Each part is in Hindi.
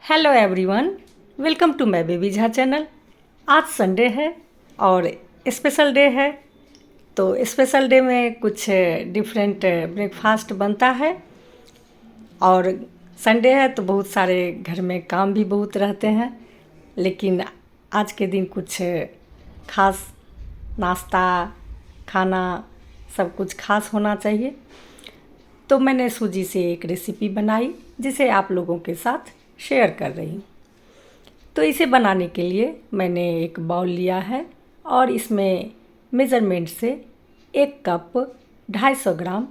Hello everyone, welcome to my Baby Jha channel. आज संडे है और स्पेशल डे है। तो स्पेशल डे में कुछ डिफरेंट ब्रेकफास्ट बनता है और संडे है तो बहुत सारे घर में काम भी बहुत रहते हैं, लेकिन आज के दिन कुछ खास नाश्ता खाना सब कुछ खास होना चाहिए। तो मैंने सूजी से एक रेसिपी बनाई जिसे आप लोगों के साथ शेयर कर रही हूँ। तो इसे बनाने के लिए मैंने एक बाउल लिया है और इसमें मेज़रमेंट से 1 कप 250 ग्राम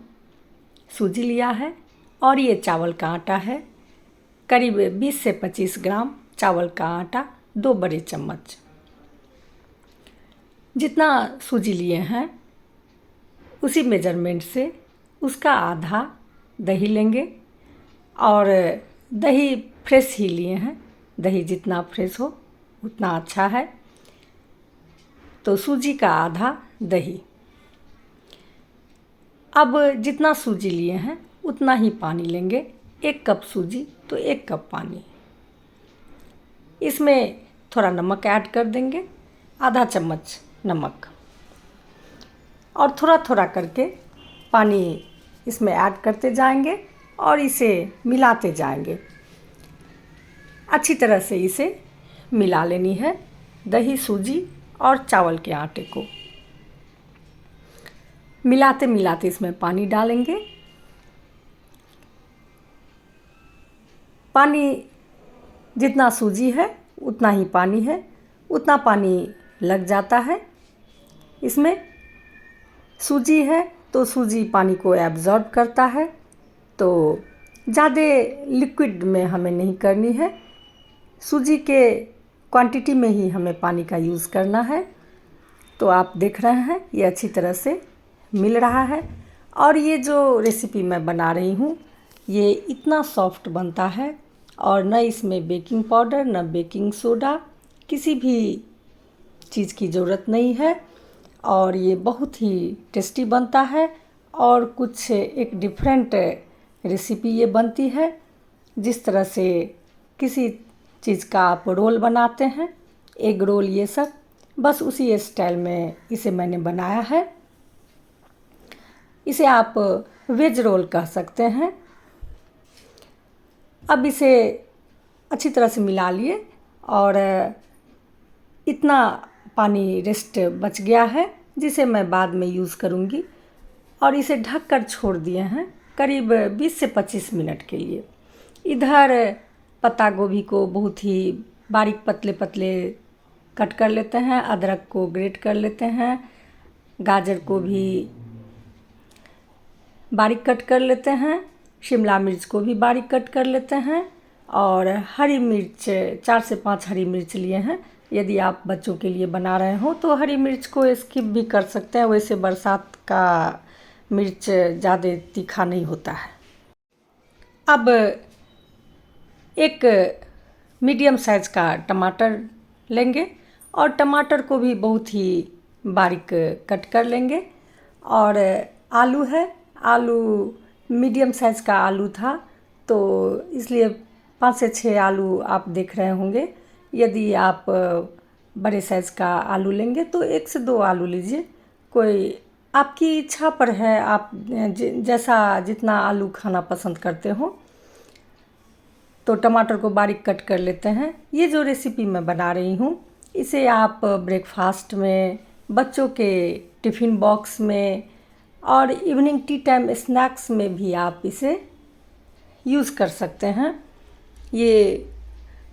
सूजी लिया है और ये चावल का आटा है। करीब 20 से 25 ग्राम चावल का आटा, 2 बड़े चम्मच। जितना सूजी लिए हैं उसी मेज़रमेंट से उसका आधा दही लेंगे और दही फ्रेश ही लिए हैं। दही जितना फ्रेश हो उतना अच्छा है। तो सूजी का आधा दही। अब जितना सूजी लिए हैं उतना ही पानी लेंगे। 1 कप सूजी तो 1 कप पानी। इसमें थोड़ा नमक ऐड कर देंगे, आधा चम्मच नमक, और थोड़ा थोड़ा करके पानी इसमें ऐड करते जाएंगे और इसे मिलाते जाएंगे। अच्छी तरह से इसे मिला लेनी है, दही, सूजी और चावल के आटे को। मिलाते मिलाते इसमें पानी डालेंगे। पानी जितना सूजी है उतना ही पानी है, उतना पानी लग जाता है। इसमें सूजी है तो सूजी पानी को एब्जॉर्ब करता है, तो ज़्यादा लिक्विड में हमें नहीं करनी है। सूजी के क्वांटिटी में ही हमें पानी का यूज़ करना है। तो आप देख रहे हैं ये अच्छी तरह से मिल रहा है। और ये जो रेसिपी मैं बना रही हूँ ये इतना सॉफ्ट बनता है और न इसमें बेकिंग पाउडर न बेकिंग सोडा, किसी भी चीज़ की ज़रूरत नहीं है और ये बहुत ही टेस्टी बनता है। और कुछ एक डिफरेंट रेसिपी ये बनती है। जिस तरह से किसी चीज़ का आप रोल बनाते हैं, एग रोल, ये सब बस उसी स्टाइल में इसे मैंने बनाया है। इसे आप वेज रोल कह सकते हैं। अब इसे अच्छी तरह से मिला लिए और इतना पानी रेस्ट बच गया है जिसे मैं बाद में यूज़ करूँगी। और इसे ढक कर छोड़ दिए हैं करीब 20 से 25 मिनट के लिए। इधर पत्ता गोभी को बहुत ही बारीक पतले पतले कट कर लेते हैं, अदरक को ग्रेट कर लेते हैं, गाजर को भी बारीक कट कर लेते हैं, शिमला मिर्च को भी बारीक कट कर लेते हैं और हरी मिर्च 4 से 5 हरी मिर्च लिए हैं। यदि आप बच्चों के लिए बना रहे हो तो हरी मिर्च को स्किप भी कर सकते हैं, वैसे बरसात का मिर्च ज़्यादा तीखा नहीं होता है। अब एक मीडियम साइज़ का टमाटर लेंगे और टमाटर को भी बहुत ही बारीक कट कर लेंगे। और आलू है, आलू मीडियम साइज़ का आलू था तो इसलिए 5 से 6 आलू आप देख रहे होंगे। यदि आप बड़े साइज़ का आलू लेंगे तो 1 से 2 आलू लीजिए, कोई आपकी इच्छा पर है, आप जैसा जितना आलू खाना पसंद करते हो। तो टमाटर को बारीक कट कर लेते हैं। ये जो रेसिपी मैं बना रही हूँ इसे आप ब्रेकफास्ट में, बच्चों के टिफ़िन बॉक्स में और इवनिंग टी टाइम स्नैक्स में भी आप इसे यूज़ कर सकते हैं। ये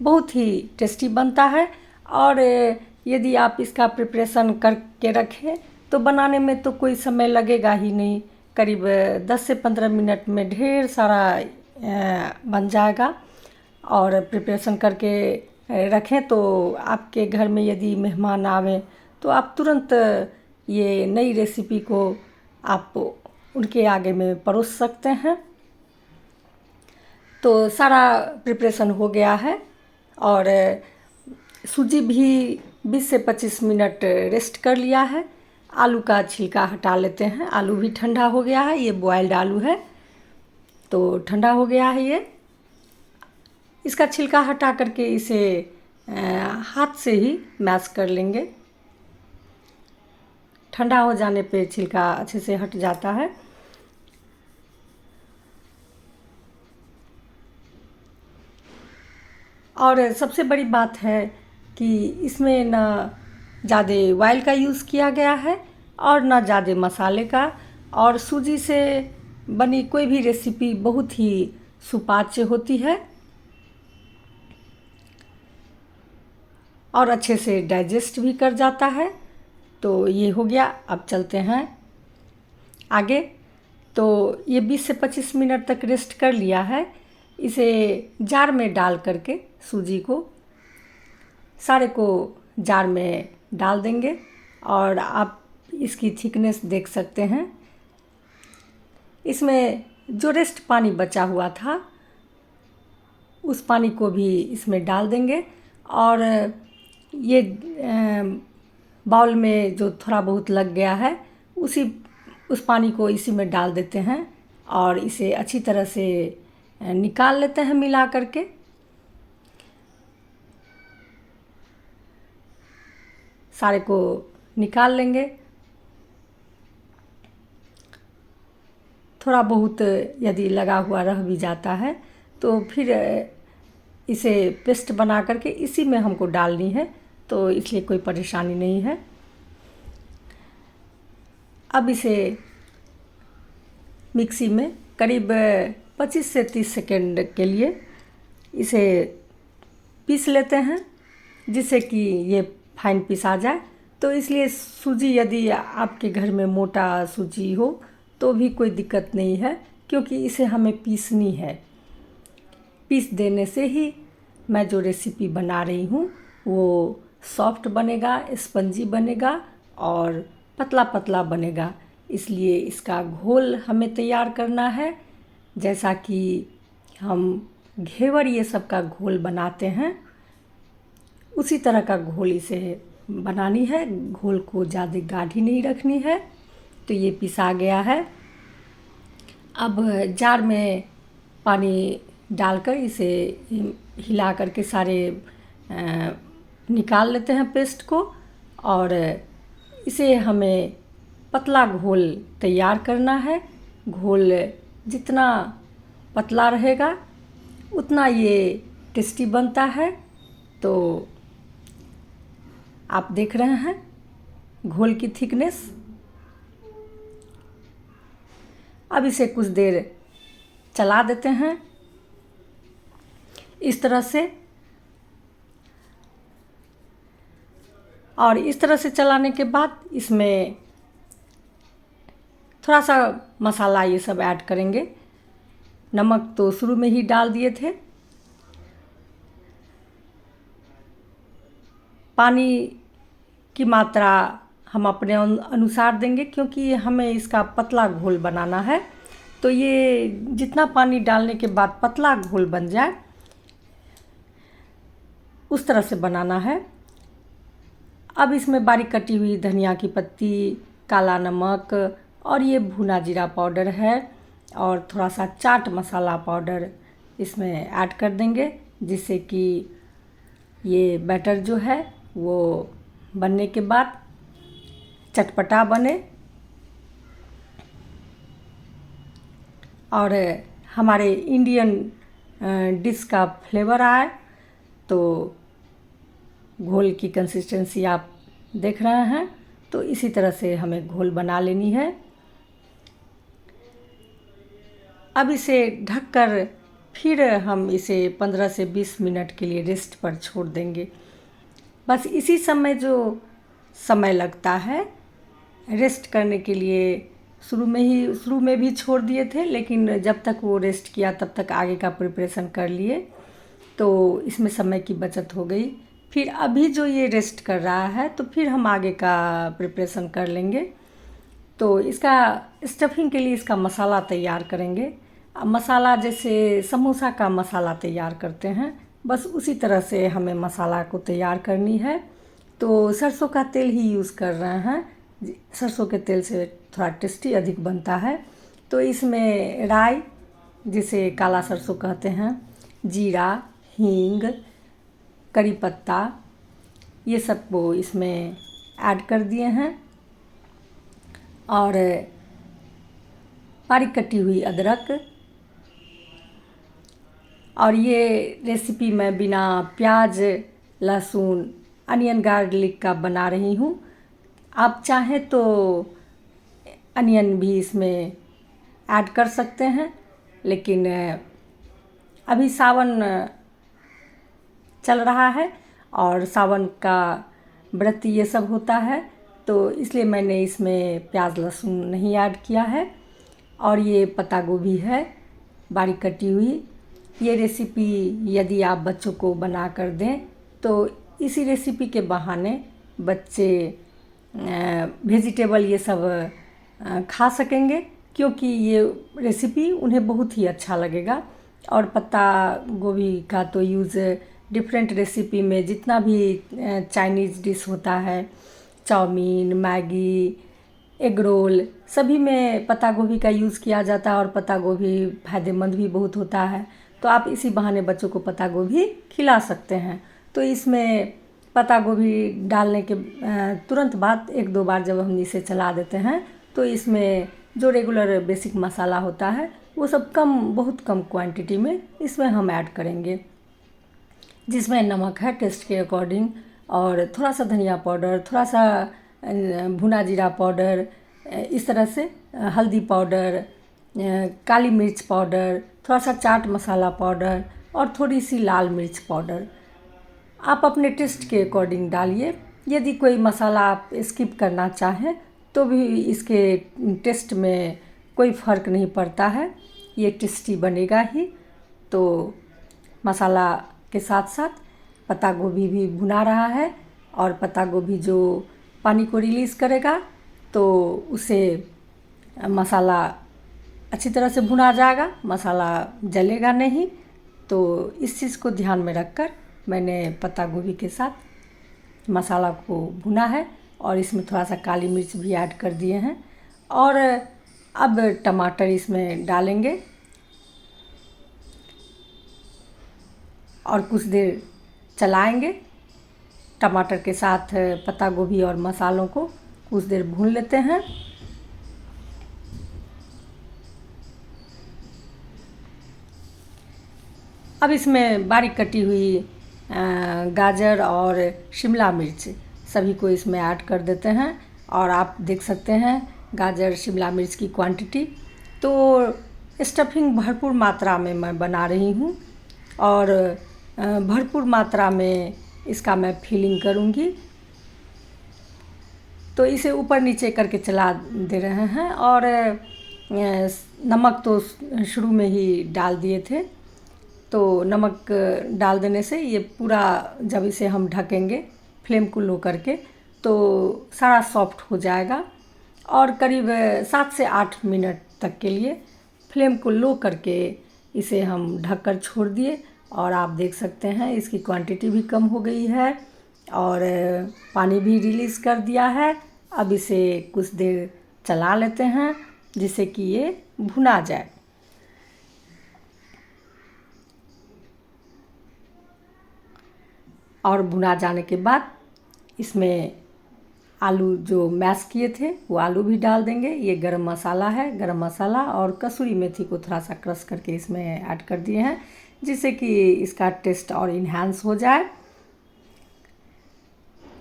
बहुत ही टेस्टी बनता है और यदि आप इसका प्रिपरेशन करके रखें तो बनाने में तो कोई समय लगेगा ही नहीं। करीब 10 से 15 मिनट में ढेर सारा बन जाएगा। और प्रिपरेशन करके रखें तो आपके घर में यदि मेहमान आवें तो आप तुरंत ये नई रेसिपी को आप उनके आगे में परोस सकते हैं। तो सारा प्रिपरेशन हो गया है और सूजी भी 20 से 25 मिनट रेस्ट कर लिया है। आलू का छिलका हटा लेते हैं। आलू भी ठंडा हो गया है, ये बॉयल्ड आलू है तो ठंडा हो गया है ये। इसका छिलका हटा करके इसे हाथ से ही मैश कर लेंगे। ठंडा हो जाने पे छिलका अच्छे से हट जाता है। और सबसे बड़ी बात है कि इसमें ना ज़्यादा ऑयल का यूज़ किया गया है और ना ज़्यादा मसाले का, और सूजी से बनी कोई भी रेसिपी बहुत ही सुपाच्य होती है और अच्छे से डाइजेस्ट भी कर जाता है। तो ये हो गया। अब चलते हैं आगे। तो ये 20 से 25 मिनट तक रेस्ट कर लिया है। इसे जार में डाल करके सूजी को सारे को जार में डाल देंगे और आप इसकी थिकनेस देख सकते हैं। इसमें जो रेस्ट पानी बचा हुआ था उस पानी को भी इसमें डाल देंगे और ये बाउल में जो थोड़ा बहुत लग गया है उस पानी को इसी में डाल देते हैं और इसे अच्छी तरह से निकाल लेते हैं मिला करके। सारे को निकाल लेंगे। थोड़ा बहुत यदि लगा हुआ रह भी जाता है तो फिर इसे पेस्ट बना करके इसी में हमको डालनी है, तो इसलिए कोई परेशानी नहीं है। अब इसे मिक्सी में करीब 25 से 30 सेकंड के लिए इसे पीस लेते हैं जिससे कि ये फाइन पीस आ जाए। तो इसलिए सूजी यदि आपके घर में मोटा सूजी हो तो भी कोई दिक्कत नहीं है, क्योंकि इसे हमें पीसनी है। पीस देने से ही मैं जो रेसिपी बना रही हूँ वो सॉफ्ट बनेगा, स्पंजी बनेगा और पतला पतला बनेगा। इसलिए इसका घोल हमें तैयार करना है, जैसा कि हम घेवर ये सब का घोल बनाते हैं उसी तरह का घोल इसे बनानी है। घोल को ज़्यादा गाढ़ी नहीं रखनी है। तो ये पिसा गया है। अब जार में पानी डालकर इसे हिला करके सारे निकाल लेते हैं पेस्ट को, और इसे हमें पतला घोल तैयार करना है। घोल जितना पतला रहेगा उतना ये टेस्टी बनता है। तो आप देख रहे हैं घोल की थिकनेस। अब इसे कुछ देर चला देते हैं इस तरह से, और इस तरह से चलाने के बाद इसमें थोड़ा सा मसाला ये सब ऐड करेंगे। नमक तो शुरू में ही डाल दिए थे। पानी की मात्रा हम अपने अनुसार देंगे, क्योंकि हमें इसका पतला घोल बनाना है। तो ये जितना पानी डालने के बाद पतला घोल बन जाए उस तरह से बनाना है। अब इसमें बारीक कटी हुई धनिया की पत्ती, काला नमक और ये भुना जीरा पाउडर है और थोड़ा सा चाट मसाला पाउडर इसमें ऐड कर देंगे, जिससे कि ये बैटर जो है वो बनने के बाद चटपटा बने और हमारे इंडियन डिश का फ्लेवर आए। तो घोल की कंसिस्टेंसी आप देख रहे हैं। तो इसी तरह से हमें घोल बना लेनी है। अब इसे ढककर फिर हम इसे 15 से 20 मिनट के लिए रेस्ट पर छोड़ देंगे। बस इसी समय जो समय लगता है रेस्ट करने के लिए, शुरू में भी छोड़ दिए थे, लेकिन जब तक वो रेस्ट किया तब तक आगे का प्रिपरेशन कर लिए, तो इसमें समय की बचत हो गई। फिर अभी जो ये रेस्ट कर रहा है तो फिर हम आगे का प्रिपरेशन कर लेंगे। तो इसका स्टफिंग के लिए इसका मसाला तैयार करेंगे। मसाला जैसे समोसा का मसाला तैयार करते हैं, बस उसी तरह से हमें मसाला को तैयार करनी है। तो सरसों का तेल ही यूज़ कर रहे हैं। सरसों के तेल से थोड़ा टेस्टी अधिक बनता है। तो इसमें राई, जिसे काला सरसों कहते हैं, जीरा, हींग, करी पत्ता, ये सब को इसमें ऐड कर दिए हैं और बारीक कटी हुई अदरक। और ये रेसिपी मैं बिना प्याज, लहसुन, अनियन गार्लिक का बना रही हूँ। आप चाहें तो अनियन भी इसमें ऐड कर सकते हैं, लेकिन अभी सावन चल रहा है और सावन का व्रत ये सब होता है, तो इसलिए मैंने इसमें प्याज लहसुन नहीं ऐड किया है। और ये पत्ता गोभी है बारीक कटी हुई। ये रेसिपी यदि आप बच्चों को बना कर दें तो इसी रेसिपी के बहाने बच्चे वेजिटेबल ये सब खा सकेंगे, क्योंकि ये रेसिपी उन्हें बहुत ही अच्छा लगेगा। और पत्ता गोभी का तो यूज़ डिफरेंट रेसिपी में, जितना भी चाइनीज़ डिश होता है, चाउमीन, मैगी, एग रोल, सभी में पत्ता गोभी का यूज़ किया जाता है और पत्ता गोभी फ़ायदेमंद भी बहुत होता है। तो आप इसी बहाने बच्चों को पत्ता गोभी खिला सकते हैं। तो इसमें पत्ता गोभी डालने के तुरंत बाद 1-2 बार जब हम इसे चला देते हैं तो इसमें जो रेगुलर बेसिक मसाला होता है वो सब बहुत कम क्वांटिटी में इसमें हम ऐड करेंगे, जिसमें नमक है टेस्ट के अकॉर्डिंग, और थोड़ा सा धनिया पाउडर, थोड़ा सा भुना जीरा पाउडर, इस तरह से हल्दी पाउडर, काली मिर्च पाउडर, थोड़ा सा चाट मसाला पाउडर और थोड़ी सी लाल मिर्च पाउडर। आप अपने टेस्ट के अकॉर्डिंग डालिए। यदि कोई मसाला आप स्किप करना चाहें तो भी इसके टेस्ट में कोई फ़र्क नहीं पड़ता है, ये टेस्टी बनेगा ही। तो मसाला के साथ साथ पत्ता गोभी भी भुना रहा है और पत्ता गोभी जो पानी को रिलीज़ करेगा तो उसे मसाला अच्छी तरह से भुना जाएगा, मसाला जलेगा नहीं। तो इस चीज़ को ध्यान में रखकर मैंने पत्ता गोभी के साथ मसाला को भुना है और इसमें थोड़ा सा काली मिर्च भी ऐड कर दिए हैं। और अब टमाटर इसमें डालेंगे और कुछ देर चलाएंगे। टमाटर के साथ पत्ता गोभी और मसालों को कुछ देर भून लेते हैं। अब इसमें बारीक कटी हुई गाजर और शिमला मिर्च सभी को इसमें ऐड कर देते हैं। और आप देख सकते हैं गाजर शिमला मिर्च की क्वांटिटी। तो स्टफिंग भरपूर मात्रा में मैं बना रही हूँ और भरपूर मात्रा में इसका मैं फिलिंग करूँगी। तो इसे ऊपर नीचे करके चला दे रहे हैं। और नमक तो शुरू में ही डाल दिए थे, तो नमक डाल देने से ये पूरा, जब इसे हम ढकेंगे फ्लेम को लो करके, तो सारा सॉफ्ट हो जाएगा। और करीब 7 से 8 मिनट तक के लिए फ्लेम को लो करके इसे हम ढककर छोड़ दिए। और आप देख सकते हैं इसकी क्वांटिटी भी कम हो गई है और पानी भी रिलीज़ कर दिया है। अब इसे कुछ देर चला लेते हैं जिससे कि ये भुना जाए। और भुना जाने के बाद इसमें आलू जो मैश किए थे वो आलू भी डाल देंगे। ये गरम मसाला है, गरम मसाला और कसूरी मेथी को थोड़ा सा क्रश करके इसमें ऐड कर दिए हैं, जिससे कि इसका टेस्ट और इन्हांस हो जाए।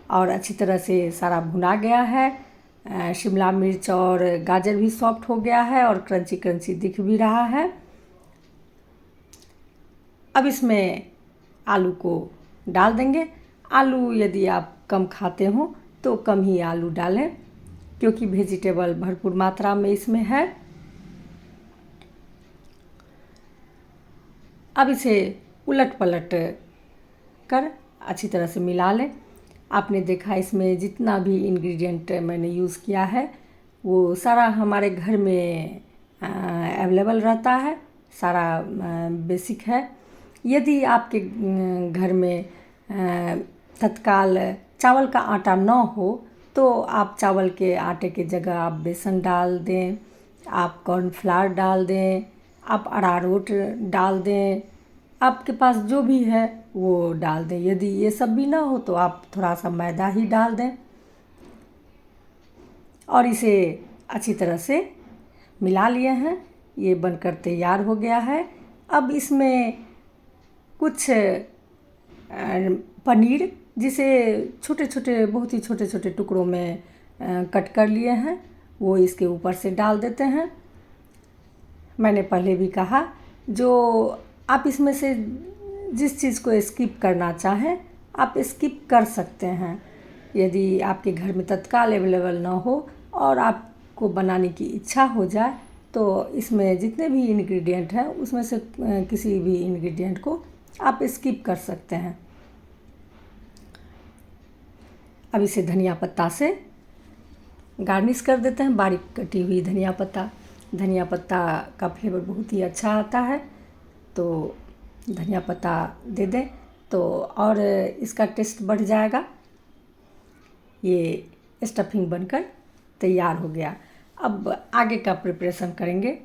और अच्छी तरह से सारा भुना गया है। शिमला मिर्च और गाजर भी सॉफ्ट हो गया है और क्रंची क्रंची दिख भी रहा है। अब इसमें आलू को डाल देंगे। आलू यदि आप कम खाते हो तो कम ही आलू डालें, क्योंकि वेजिटेबल भरपूर मात्रा में इसमें है। अब इसे उलट पलट कर अच्छी तरह से मिला लें। आपने देखा इसमें जितना भी इंग्रेडिएंट मैंने यूज़ किया है वो सारा हमारे घर में अवेलेबल रहता है, सारा बेसिक है। यदि आपके घर में तत्काल चावल का आटा न हो तो आप चावल के आटे की जगह आप बेसन डाल दें, आप कॉर्नफ्लावर डाल दें, आप अरारोट डाल दें, आपके पास जो भी है वो डाल दें। यदि ये सब भी ना हो तो आप थोड़ा सा मैदा ही डाल दें और इसे अच्छी तरह से मिला लिए हैं। ये बनकर तैयार हो गया है। अब इसमें कुछ पनीर, जिसे छोटे छोटे, बहुत ही छोटे छोटे टुकड़ों में कट कर लिए हैं, वो इसके ऊपर से डाल देते हैं। मैंने पहले भी कहा, जो आप इसमें से जिस चीज़ को स्किप करना चाहें आप स्किप कर सकते हैं। यदि आपके घर में तत्काल अवेलेबल ना हो और आपको बनाने की इच्छा हो जाए तो इसमें जितने भी इंग्रेडिएंट हैं उसमें से किसी भी इंग्रेडिएंट को आप स्किप कर सकते हैं। अब इसे धनिया पत्ता से गार्निश कर देते हैं, बारीक कटी हुई धनिया पत्ता। धनिया पत्ता का फ्लेवर बहुत ही अच्छा आता है, तो धनिया पत्ता दे दें तो और इसका टेस्ट बढ़ जाएगा। ये स्टफिंग बनकर तैयार हो गया। अब आगे का प्रिपरेशन करेंगे।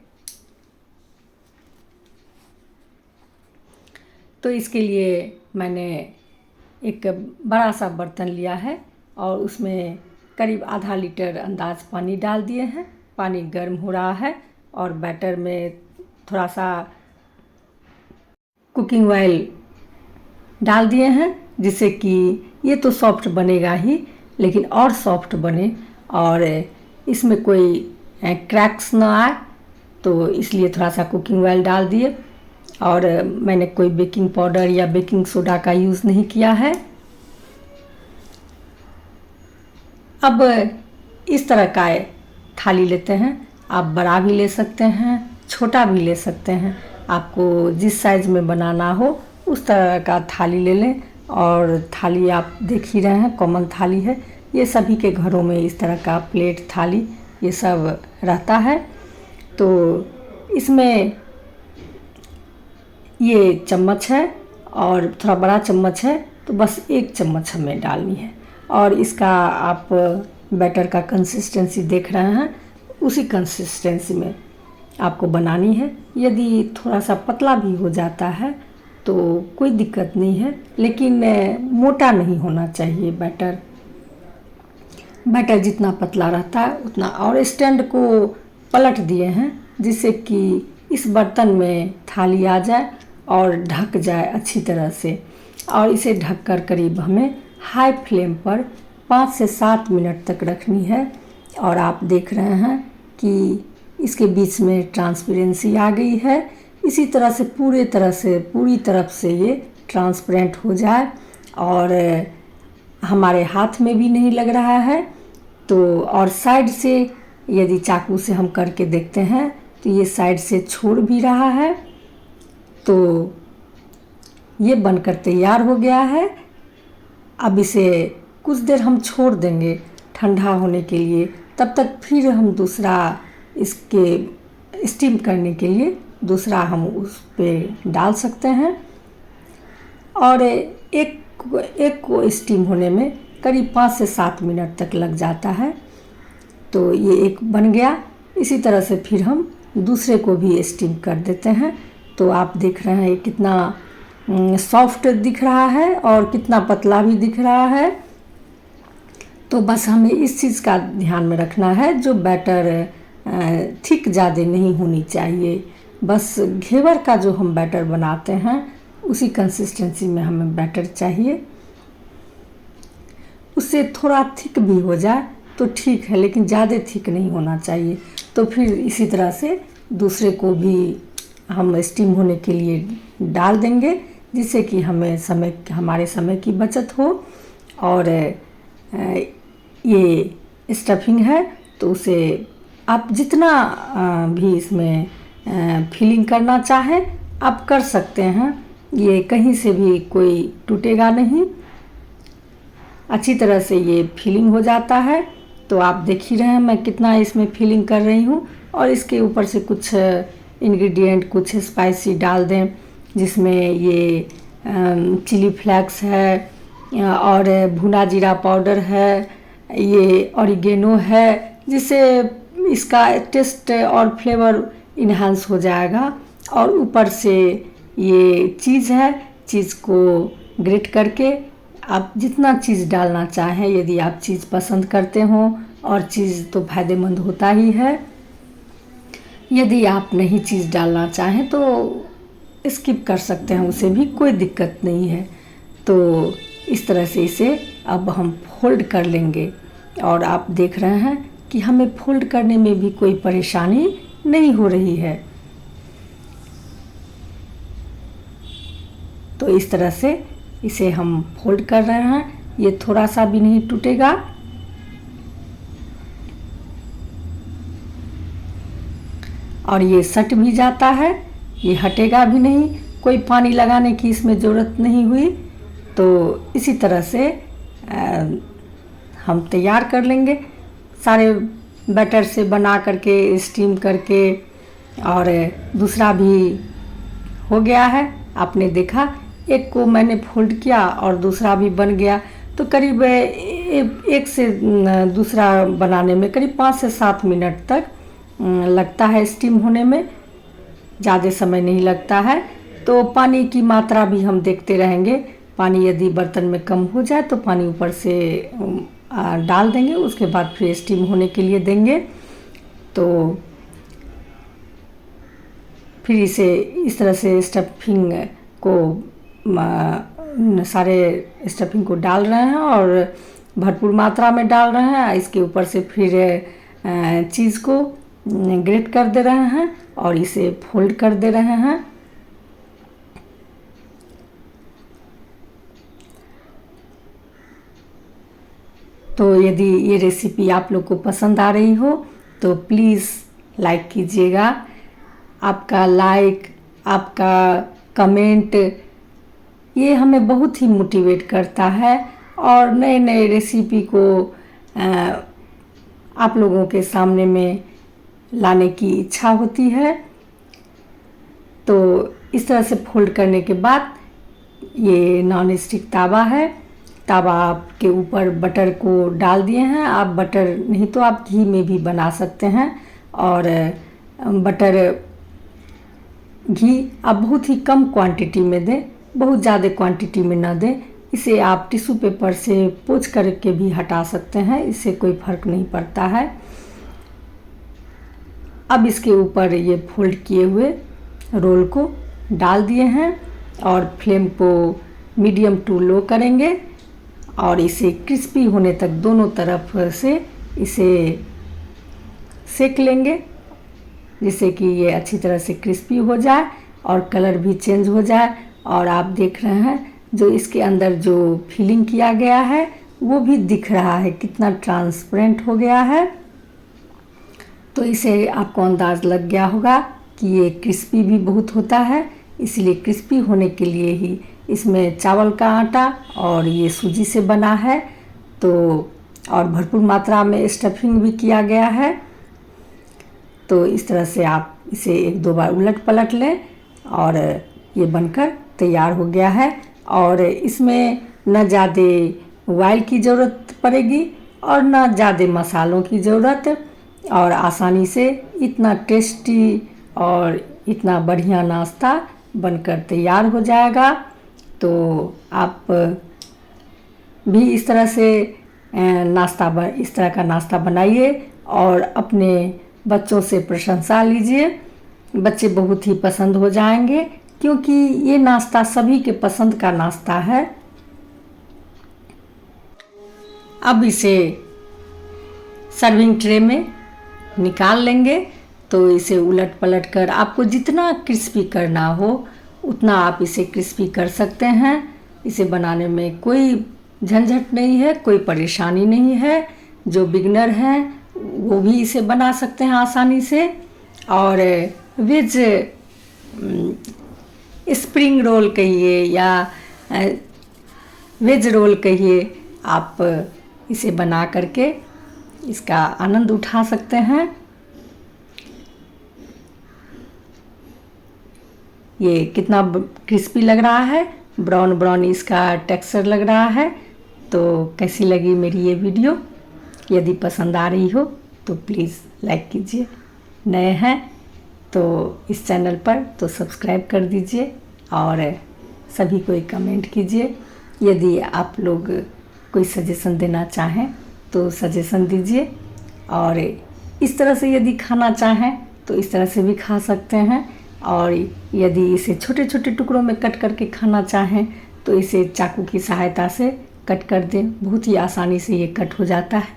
तो इसके लिए मैंने एक बड़ा सा बर्तन लिया है और उसमें करीब आधा लीटर अंदाज पानी डाल दिए हैं। पानी गर्म हो रहा है और बैटर में थोड़ा सा कुकिंग ऑयल डाल दिए हैं, जिससे कि ये तो सॉफ्ट बनेगा ही, लेकिन और सॉफ्ट बने और इसमें कोई क्रैक्स ना आए, तो इसलिए थोड़ा सा कुकिंग ऑयल डाल दिए। और मैंने कोई बेकिंग पाउडर या बेकिंग सोडा का यूज़ नहीं किया है। अब इस तरह का थाली लेते हैं। आप बड़ा भी ले सकते हैं, छोटा भी ले सकते हैं। आपको जिस साइज़ में बनाना हो उस तरह का थाली ले लें। और थाली आप देख ही रहे हैं, कॉमन थाली है। ये सभी के घरों में इस तरह का प्लेट, थाली ये सब रहता है। तो इसमें ये चम्मच है और थोड़ा बड़ा चम्मच है, तो बस एक चम्मच हमें डालनी है। और इसका आप बैटर का कंसिस्टेंसी देख रहे हैं, उसी कंसिस्टेंसी में आपको बनानी है। यदि थोड़ा सा पतला भी हो जाता है तो कोई दिक्कत नहीं है, लेकिन मोटा नहीं होना चाहिए बैटर। बैटर जितना पतला रहता है उतना। और स्टैंड को पलट दिए हैं जिससे कि इस बर्तन में थाली आ जाए और ढक जाए अच्छी तरह से। और इसे ढककर करीब हमें हाई फ्लेम पर 5 से 7 मिनट तक रखनी है। और आप देख रहे हैं कि इसके बीच में ट्रांसपेरेंसी आ गई है। इसी तरह से पूरी तरफ से ये ट्रांसपेरेंट हो जाए और हमारे हाथ में भी नहीं लग रहा है। तो और साइड से यदि चाकू से हम करके देखते हैं तो ये साइड से छोड़ भी रहा है। तो ये बनकर तैयार हो गया है। अब इसे कुछ देर हम छोड़ देंगे ठंडा होने के लिए। तब तक फिर हम दूसरा इसके स्टीम करने के लिए दूसरा हम उस पे डाल सकते हैं। और एक को स्टीम होने में करीब 5 से 7 मिनट तक लग जाता है। तो ये एक बन गया। इसी तरह से फिर हम दूसरे को भी स्टीम कर देते हैं। तो आप देख रहे हैं कितना सॉफ्ट दिख रहा है और कितना पतला भी दिख रहा है। तो बस हमें इस चीज़ का ध्यान में रखना है, जो बैटर थिक ज़्यादा नहीं होनी चाहिए। बस घेवर का जो हम बैटर बनाते हैं उसी कंसिस्टेंसी में हमें बैटर चाहिए। उससे थोड़ा थिक भी हो जाए तो ठीक है, लेकिन ज़्यादा थिक नहीं होना चाहिए। तो फिर इसी तरह से दूसरे को भी हम स्टीम होने के लिए डाल देंगे, जिससे कि हमारे समय की बचत हो। और ये स्टफिंग है तो उसे आप जितना भी इसमें फिलिंग करना चाहें आप कर सकते हैं। ये कहीं से भी कोई टूटेगा नहीं, अच्छी तरह से ये फिलिंग हो जाता है। तो आप देख ही रहे हैं मैं कितना इसमें फिलिंग कर रही हूँ। और इसके ऊपर से कुछ इंग्रेडिएंट, कुछ स्पाइसी डाल दें, जिसमें ये चिली फ्लेक्स है और भुना जीरा पाउडर है, ये ऑरिगेनो है, जिससे इसका टेस्ट और फ्लेवर इन्हांस हो जाएगा। और ऊपर से ये चीज़ है, चीज़ को ग्रेट करके आप जितना चीज़ डालना चाहें, यदि आप चीज़ पसंद करते हो, और चीज़ तो फ़ायदेमंद होता ही है। यदि आप नहीं चीज़ डालना चाहें तो स्किप कर सकते हैं, उसे भी कोई दिक्कत नहीं है। तो इस तरह से इसे अब हम फोल्ड कर लेंगे, और आप देख रहे हैं कि हमें फोल्ड करने में भी कोई परेशानी नहीं हो रही है। तो इस तरह से इसे हम फोल्ड कर रहे हैं, ये थोड़ा सा भी नहीं टूटेगा। और ये सट भी जाता है, ये हटेगा भी नहीं, कोई पानी लगाने की इसमें ज़रूरत नहीं हुई। तो इसी तरह से हम तैयार कर लेंगे सारे बैटर से बना करके, स्टीम करके। और दूसरा भी हो गया है, आपने देखा, एक को मैंने फोल्ड किया और दूसरा भी बन गया। तो करीब एक से दूसरा बनाने में करीब 5 से 7 मिनट तक लगता है स्टीम होने में, ज़्यादा समय नहीं लगता है। तो पानी की मात्रा भी हम देखते रहेंगे, पानी यदि बर्तन में कम हो जाए तो पानी ऊपर से डाल देंगे, उसके बाद फिर स्टीम होने के लिए देंगे। तो फिर इसे इस तरह से स्टफिंग को सारे स्टफिंग को डाल रहे हैं और भरपूर मात्रा में डाल रहे हैं। इसके ऊपर से फिर चीज़ को ग्रेट कर दे रहे हैं और इसे फोल्ड कर दे रहे हैं। तो यदि ये रेसिपी आप लोग को पसंद आ रही हो तो प्लीज़ लाइक कीजिएगा। आपका लाइक, आपका कमेंट, ये हमें बहुत ही मोटिवेट करता है और नए नए रेसिपी को आप लोगों के सामने में लाने की इच्छा होती है। तो इस तरह से फोल्ड करने के बाद ये नॉन स्टिक तावा है, तावा के ऊपर बटर को डाल दिए हैं। आप बटर नहीं तो आप घी में भी बना सकते हैं। और बटर घी आप बहुत ही कम क्वांटिटी में दें, बहुत ज़्यादा क्वांटिटी में ना दें। इसे आप टिश्यू पेपर से पोंछ करके भी हटा सकते हैं, इससे कोई फ़र्क नहीं पड़ता है। अब इसके ऊपर ये फोल्ड किए हुए रोल को डाल दिए हैं और फ्लेम को मीडियम टू लो करेंगे और इसे क्रिस्पी होने तक दोनों तरफ से इसे सेक लेंगे, जिससे कि ये अच्छी तरह से क्रिस्पी हो जाए और कलर भी चेंज हो जाए। और आप देख रहे हैं जो इसके अंदर जो फिलिंग किया गया है वो भी दिख रहा है, कितना ट्रांसपेरेंट हो गया है। तो इसे आपको अंदाज़ लग गया होगा कि ये क्रिस्पी भी बहुत होता है, इसलिए क्रिस्पी होने के लिए ही इसमें चावल का आटा और ये सूजी से बना है। तो और भरपूर मात्रा में स्टफिंग भी किया गया है। तो इस तरह से आप इसे 1-2 बार उलट पलट लें और ये बनकर तैयार हो गया है। और इसमें न ज़्यादा ऑयल की ज़रूरत पड़ेगी और न ज़्यादा मसालों की ज़रूरत, और आसानी से इतना टेस्टी और इतना बढ़िया नाश्ता बनकर तैयार हो जाएगा। तो आप भी इस तरह से इस तरह का नाश्ता बनाइए और अपने बच्चों से प्रशंसा लीजिए। बच्चे बहुत ही पसंद हो जाएंगे क्योंकि ये नाश्ता सभी के पसंद का नाश्ता है। अब इसे सर्विंग ट्रे में निकाल लेंगे। तो इसे उलट पलट कर आपको जितना क्रिस्पी करना हो उतना आप इसे क्रिस्पी कर सकते हैं। इसे बनाने में कोई झंझट नहीं है, कोई परेशानी नहीं है। जो बिगनर हैं वो भी इसे बना सकते हैं आसानी से। और वेज स्प्रिंग रोल कहिए या वेज रोल कहिए, आप इसे बना करके इसका आनंद उठा सकते हैं। ये कितना क्रिस्पी लग रहा है, ब्राउन ब्राउन इसका टेक्सचर लग रहा है। तो कैसी लगी मेरी ये वीडियो? यदि पसंद आ रही हो तो प्लीज़ लाइक कीजिए। नए हैं तो इस चैनल पर तो सब्सक्राइब कर दीजिए। और सभी को एक कमेंट कीजिए। यदि आप लोग कोई सजेशन देना चाहें तो सजेशन दीजिए, और इस तरह से यदि खाना चाहें तो इस तरह से भी खा सकते हैं, और यदि इसे छोटे छोटे टुकड़ों में कट करके खाना चाहें तो इसे चाकू की सहायता से कट कर दें। बहुत ही आसानी से ये कट हो जाता है,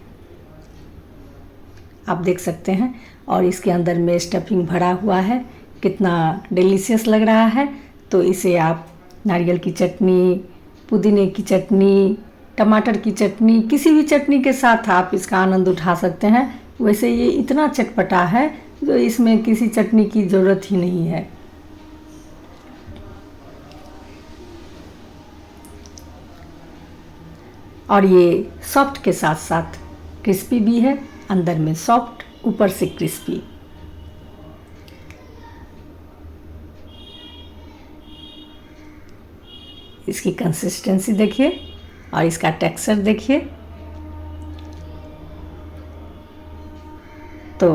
आप देख सकते हैं। और इसके अंदर में स्टफिंग भरा हुआ है, कितना डिलीशियस लग रहा है। तो इसे आप नारियल की चटनी, पुदीने की चटनी, टमाटर की चटनी, किसी भी चटनी के साथ आप इसका आनंद उठा सकते हैं। वैसे ये इतना चटपटा है तो इसमें किसी चटनी की ज़रूरत ही नहीं है। और ये सॉफ्ट के साथ साथ क्रिस्पी भी है, अंदर में सॉफ्ट, ऊपर से क्रिस्पी। इसकी कंसिस्टेंसी देखिए और इसका टेक्सचर देखिए। तो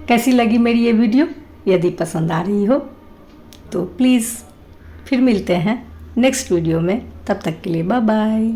कैसी लगी मेरी ये वीडियो? यदि पसंद आ रही हो तो प्लीज़ फिर मिलते हैं नेक्स्ट वीडियो में। तब तक के लिए बाय बाय।